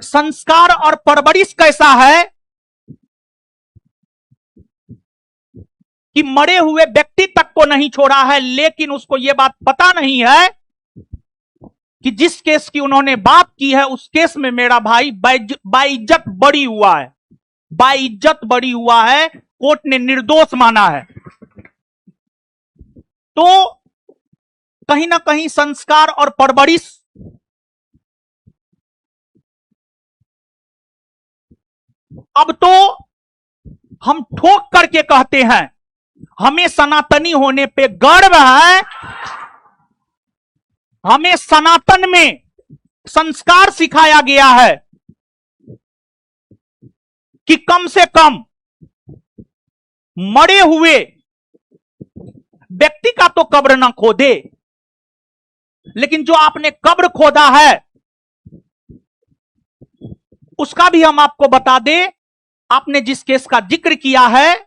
संस्कार और परवरिश कैसा है कि मरे हुए व्यक्ति तक को नहीं छोड़ा है, लेकिन उसको यह बात पता नहीं है कि जिस केस की उन्होंने बात की है उस केस में मेरा भाई बाइज्जत बरी हुआ है, बाइज्जत बरी हुआ है, कोर्ट ने निर्दोष माना है। तो कहीं ना कहीं संस्कार और परवरिश अब तो हम ठोक करके कहते हैं, हमें सनातनी होने पे गर्व है, हमें सनातन में संस्कार सिखाया गया है कि कम से कम मरे हुए व्यक्ति का तो कब्र ना खोदे, लेकिन जो आपने कब्र खोदा है उसका भी हम आपको बता दें। आपने जिस केस का जिक्र किया है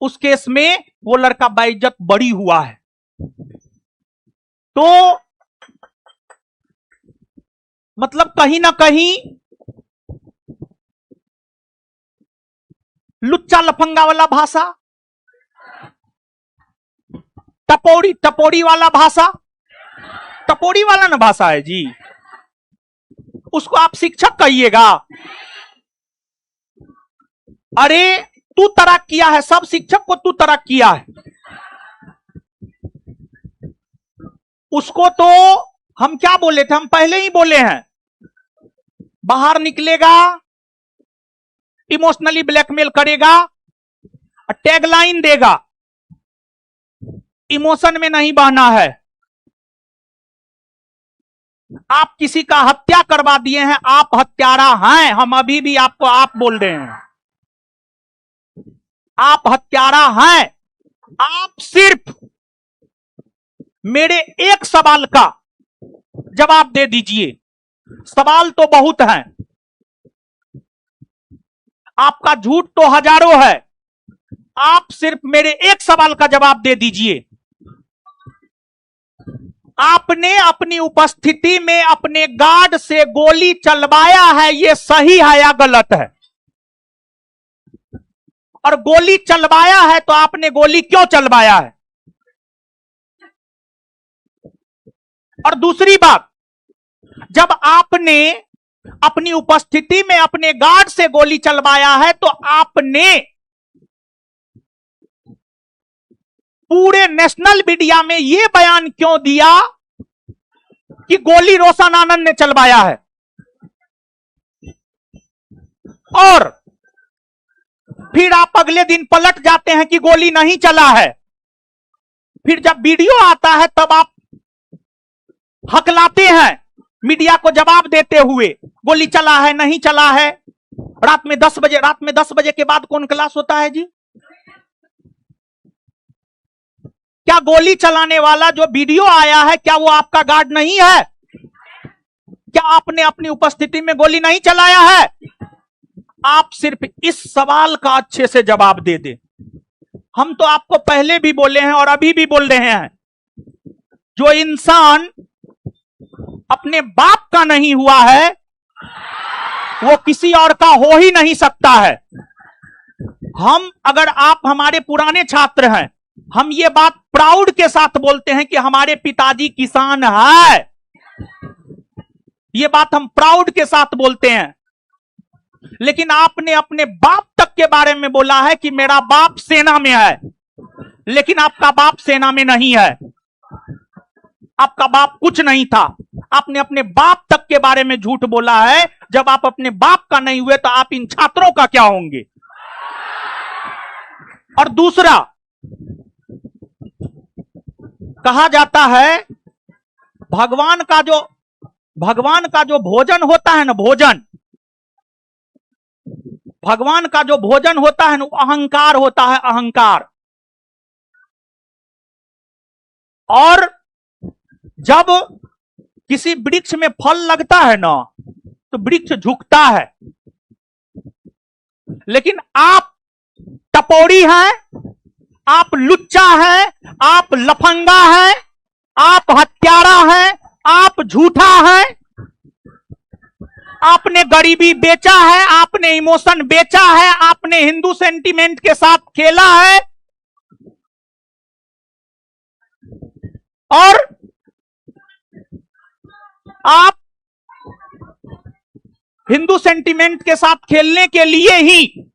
उस केस में वो लड़का बाइज्जत बरी हुआ है। तो मतलब कहीं ना कहीं लुच्चा लफंगा वाला भाषा, टपोरी वाला भाषा, टपोरी वाला ना भाषा है जी, उसको आप शिक्षक कहिएगा। अरे तू तराक किया है, सब शिक्षक को तू तराक किया है, उसको तो हम क्या बोले थे, हम पहले ही बोले हैं, बाहर निकलेगा, इमोशनली ब्लैकमेल करेगा, टैगलाइन देगा, इमोशन में नहीं बहना है। आप किसी का हत्या करवा दिए हैं, आप हत्यारा हैं, हम अभी भी आपको आप बोल रहे हैं, आप हत्यारा हैं। आप सिर्फ मेरे एक सवाल का जवाब दे दीजिए, सवाल तो बहुत हैं, आपका झूठ तो हजारों है, आप सिर्फ मेरे एक सवाल का जवाब दे दीजिए। आपने अपनी उपस्थिति में अपने गार्ड से गोली चलवाया है, यह सही है या गलत है? और गोली चलवाया है तो आपने गोली क्यों चलवाया है? और दूसरी बात, जब आपने अपनी उपस्थिति में अपने गार्ड से गोली चलवाया है तो आपने पूरे नेशनल मीडिया में यह बयान क्यों दिया कि गोली रोशन आनंद ने चलवाया है? और फिर आप अगले दिन पलट जाते हैं कि गोली नहीं चला है। फिर जब वीडियो आता है तब आप हकलाते हैं मीडिया को जवाब देते हुए, गोली चला है नहीं चला है। रात में 10 बजे के बाद कौन क्लास होता है जी? क्या गोली चलाने वाला जो वीडियो आया है क्या वो आपका गार्ड नहीं है? क्या आपने अपनी उपस्थिति में गोली नहीं चलाया है? आप सिर्फ इस सवाल का अच्छे से जवाब दे दें। हम तो आपको पहले भी बोले हैं और अभी भी बोल रहे हैं, जो इंसान अपने बाप का नहीं हुआ है वो किसी और का हो ही नहीं सकता है। हम, अगर आप हमारे पुराने छात्र हैं, हम ये बात प्राउड के साथ बोलते हैं कि हमारे पिताजी किसान है। ये बात हम प्राउड के साथ बोलते हैं। लेकिन आपने अपने बाप तक के बारे में बोला है कि मेरा बाप सेना में है, लेकिन आपका बाप सेना में नहीं है, आपका बाप कुछ नहीं था। आपने अपने बाप तक के बारे में झूठ बोला है। जब आप अपने बाप का नहीं हुए तो आप इन छात्रों का क्या होंगे? और दूसरा, कहा जाता है भगवान का जो भोजन होता है ना, भगवान का जो भोजन होता है ना, अहंकार होता है, अहंकार। और जब किसी वृक्ष में फल लगता है ना तो वृक्ष झुकता है। लेकिन आप टपोरी हैं, आप लुच्चा हैं, आप लफंगा हैं, आप हत्यारा हैं, आप झूठा हैं, आपने गरीबी बेचा है, आपने इमोशन बेचा है, आपने हिंदू सेंटीमेंट के साथ खेला है और आप हिंदू सेंटीमेंट के साथ खेलने के लिए ही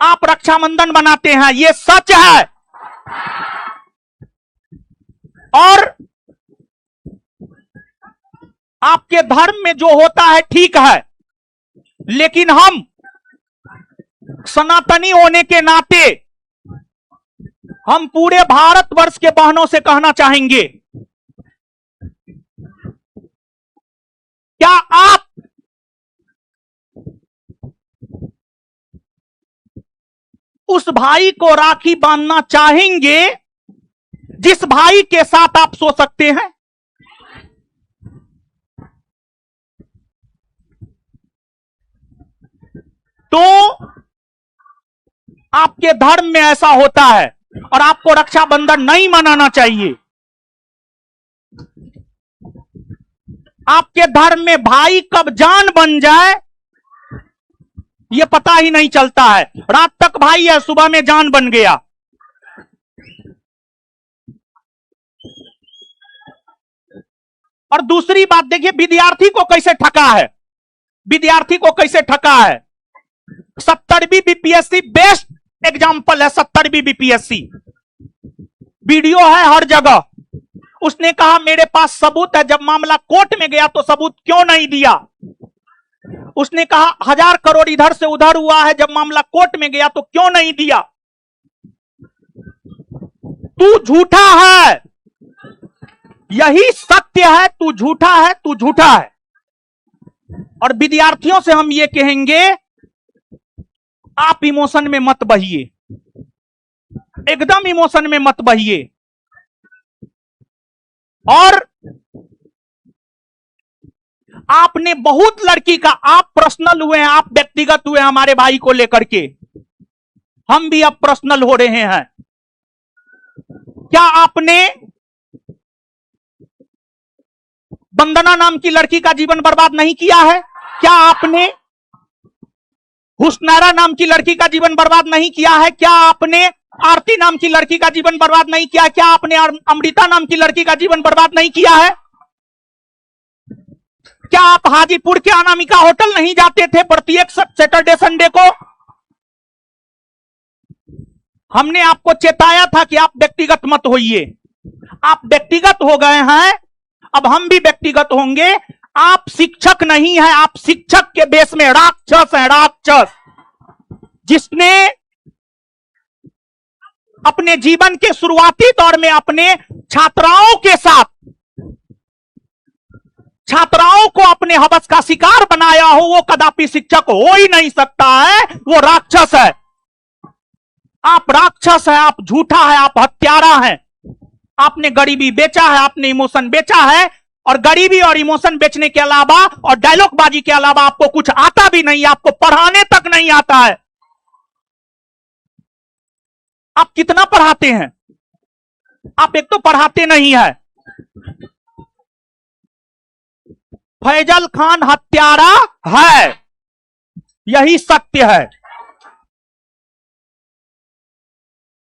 आप रक्षाबंधन बनाते हैं, यह सच है। और आपके धर्म में जो होता है ठीक है, लेकिन हम सनातनी होने के नाते हम पूरे भारतवर्ष के बहनों से कहना चाहेंगे, क्या आप उस भाई को राखी बांधना चाहेंगे जिस भाई के साथ आप सो सकते हैं? तो आपके धर्म में ऐसा होता है और आपको रक्षाबंधन नहीं मनाना चाहिए। आपके धर्म में भाई कब जान बन जाए यह पता ही नहीं चलता है। रात तक भाई है, सुबह में जान बन गया। और दूसरी बात देखिए, विद्यार्थी को कैसे ठगा है, विद्यार्थी को कैसे ठगा है। 70वीं बीपीएससी बेस्ट एग्जाम्पल है। 70वीं बीपीएससी वीडियो है हर जगह। उसने कहा मेरे पास सबूत है, जब मामला कोर्ट में गया तो सबूत क्यों नहीं दिया। उसने कहा 1000 करोड़ इधर से उधर हुआ है, जब मामला कोर्ट में गया तो क्यों नहीं दिया। तू झूठा है, यही सत्य है। तू झूठा है, तू झूठा है। और विद्यार्थियों से हम ये कहेंगे, आप इमोशन में मत बहिए, एकदम इमोशन में मत बहिए। और आपने बहुत लड़की का, आप पर्सनल हुए हैं, आप व्यक्तिगत हुए हमारे भाई को लेकर के, हम भी अब पर्सनल हो रहे हैं। क्या आपने वंदना नाम की लड़की का जीवन बर्बाद नहीं किया है? क्या आपने हुस्नैरा नाम की लड़की का जीवन बर्बाद नहीं किया है? क्या आपने आरती नाम की लड़की का जीवन बर्बाद नहीं किया? क्या आपने अमृता नाम की लड़की का जीवन बर्बाद नहीं किया है? क्या आप हाजीपुर के अनामिका होटल नहीं जाते थे प्रत्येक सैटरडे संडे को? हमने आपको चेताया था कि आप व्यक्तिगत मत होइए। आप व्यक्तिगत हो गए हैं, अब हम भी व्यक्तिगत होंगे। आप शिक्षक नहीं हैं, आप शिक्षक के बेस में राक्षस हैं, राक्षस। जिसने अपने जीवन के शुरुआती दौर में अपने छात्राओं के साथ, छात्राओं को अपने हवस का शिकार बनाया हो, वो कदापि शिक्षक हो ही नहीं सकता है, वो राक्षस है। आप राक्षस है, आप झूठा है, आप हत्यारा है। आपने गरीबी बेचा है, आपने इमोशन बेचा है। और गरीबी और इमोशन बेचने के अलावा और डायलॉग बाजी के अलावा आपको कुछ आता भी नहीं, आपको पढ़ाने तक नहीं आता है। आप कितना पढ़ाते हैं? आप एक तो पढ़ाते नहीं है। फैजल खान हत्यारा है, यही सत्य है।